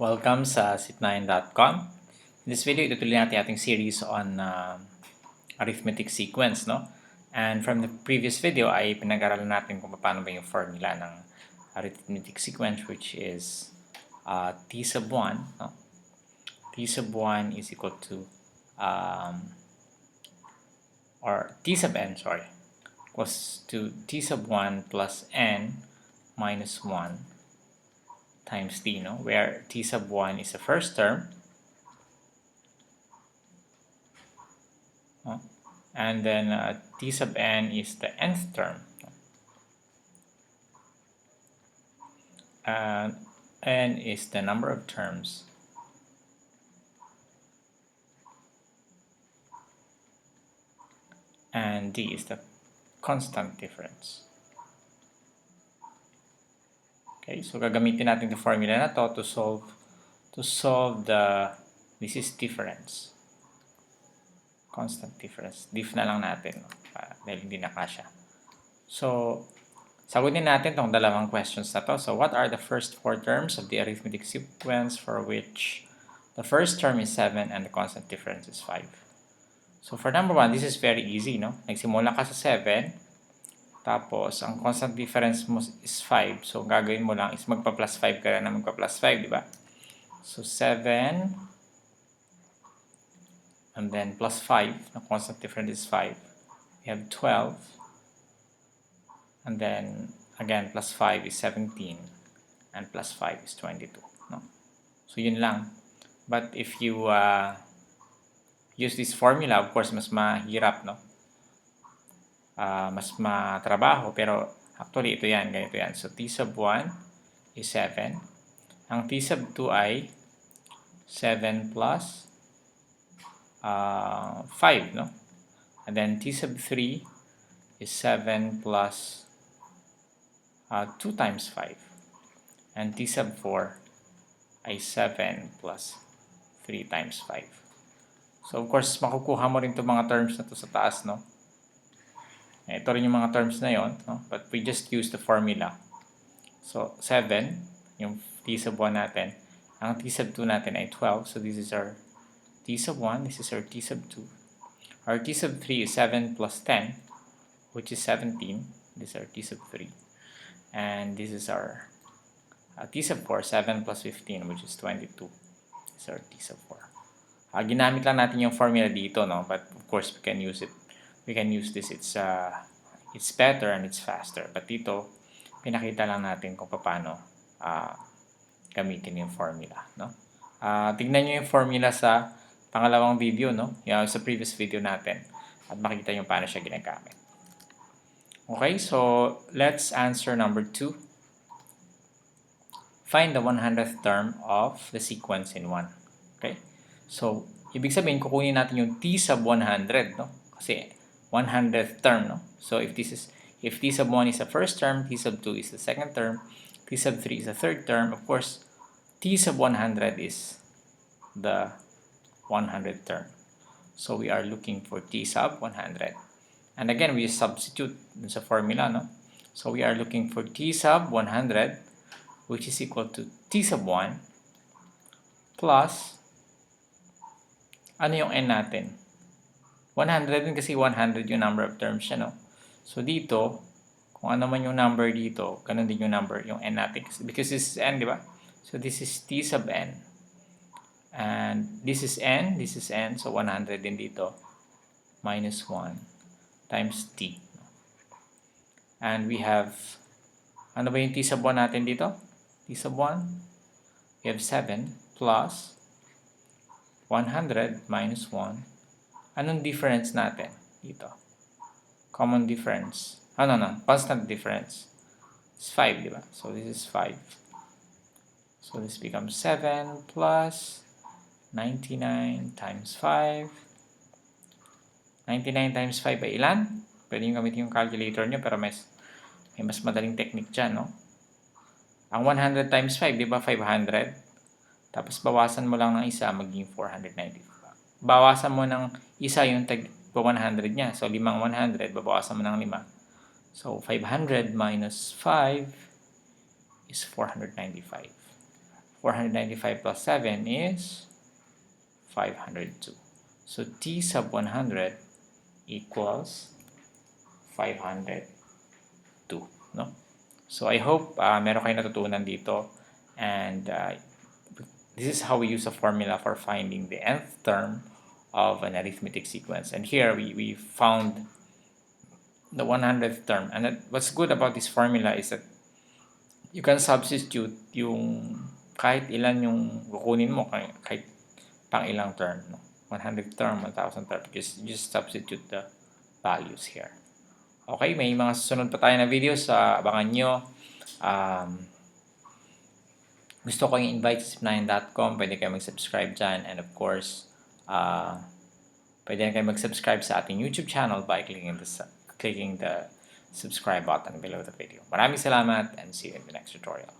Welcome sa sit9.com. In this video, itutuloy natin ating series on arithmetic sequence, no? And from the previous video ay pinag-aralan natin kung paano ba yung formula ng arithmetic sequence, which is t sub 1, no? T sub 1 is equal to or t sub n, sorry, equals to t sub 1 plus n minus 1 times t, no? Where t sub 1 is the first term, no? And then t sub n is the nth term. N is the number of terms and d is the constant difference. Okay, so gagamitin natin the formula na to to solve this is difference. Constant difference. Diff na lang natin, no? Dahil hindi na kasya. So, sagutin natin tong dalawang questions na to. So, what are the first four terms of the arithmetic sequence for which the first term is 7 and the constant difference is 5? So, for number 1, this is very easy, no? Nagsimula ka sa 7, tapos ang constant difference mo is 5. So, gagawin mo lang is magpa-plus 5 ka na magpa-plus 5, di ba? So, 7 and then plus 5, the constant difference is 5. We have 12, and then again plus 5 is 17, and plus 5 is 22, no? So yun lang. But if you use this formula, of course mas mahirap, no? Mas matrabaho, pero actually ito yan, ganito yan. So t sub 1 is 7, ang t sub 2 ay 7 plus 5, no? And then t sub 3 is 7 plus 2 times 5. And t sub 4 ay 7 plus 3 times 5. So, of course, makukuha mo rin itong mga terms na to sa taas, no? Ito rin yung mga terms na yon, no? But we just use the formula. So, 7, yung t sub 1 natin. Ang t sub 2 natin ay 12. So, this is our t sub 1, this is our t sub 2. Our t sub 3 is 7 plus 10, which is 17. This is our t sub 3. And this is our t sub 4, 7 plus 15, which is 22. This is our t sub 4. Ginamit lang natin yung formula dito, no? But of course, we can use it. We can use this. It's better and it's faster. But dito, pinakita lang natin kung paano gamitin yung formula, no? Tignan nyo yung formula sa pangalawang video, no? Yung sa previous video natin. At makita nyo paano siya ginagamit. Okay, so let's answer number 2. Find the 100th term of the sequence in 1. Okay? So, ibig sabihin, kukunin natin yung t sub 100, no? Kasi 100th term, no? So, if t sub 1 is the first term, t sub 2 is the second term, t sub 3 is the third term, of course, t sub 100 is the 100th term. So, we are looking for t sub 100. And again, we substitute sa formula, no? So, we are looking for t sub 100, which is equal to t sub 1 plus, ano yung n natin? 100 din kasi 100 yung number of terms siya, no? So, dito, kung ano man yung number dito, ganun din yung number, yung n natin. Because this is n, di ba? So, this is t sub n. And this is n, so 100 din dito. Minus 1 times t. And we have, ano ba yung t sub 1 natin dito? T sub 1, we have 7 plus 100 minus 1. Anong difference natin dito? Common difference. Constant difference. It's 5, di ba? So, this is 5. So, this becomes 7 plus 99 times 5. 99 times 5 ay ilan? Pwede nyo gamitin yung calculator nyo, pero may mas madaling technique dyan, no? Ang 100 times 5, di ba 500? Tapos bawasan mo lang ng isa, magiging 490. Bawasan mo ng isa yung tag 100 niya. So, 5 100, babawasan mo ng 5. So, 500 minus 5 is 495. 495 plus 7 is 502. So t sub 100 equals 502, no? So I hope meron kayong natutunan dito, and this is how we use a formula for finding the nth term of an arithmetic sequence. And here we found the 100th term. And what's good about this formula is that you can substitute yung kahit ilan yung kukunin mo, kahit pang ilang term, no? 100 term, 1,000 term, just substitute the values here. Okay, may mga susunod pa tayo na videos, abangan nyo. Gusto ko yung invite sa zip9.com, pwede kayo mag-subscribe dyan, and of course, pwede na kayo mag-subscribe sa ating YouTube channel by clicking the subscribe button below the video. Maraming salamat, and see you in the next tutorial.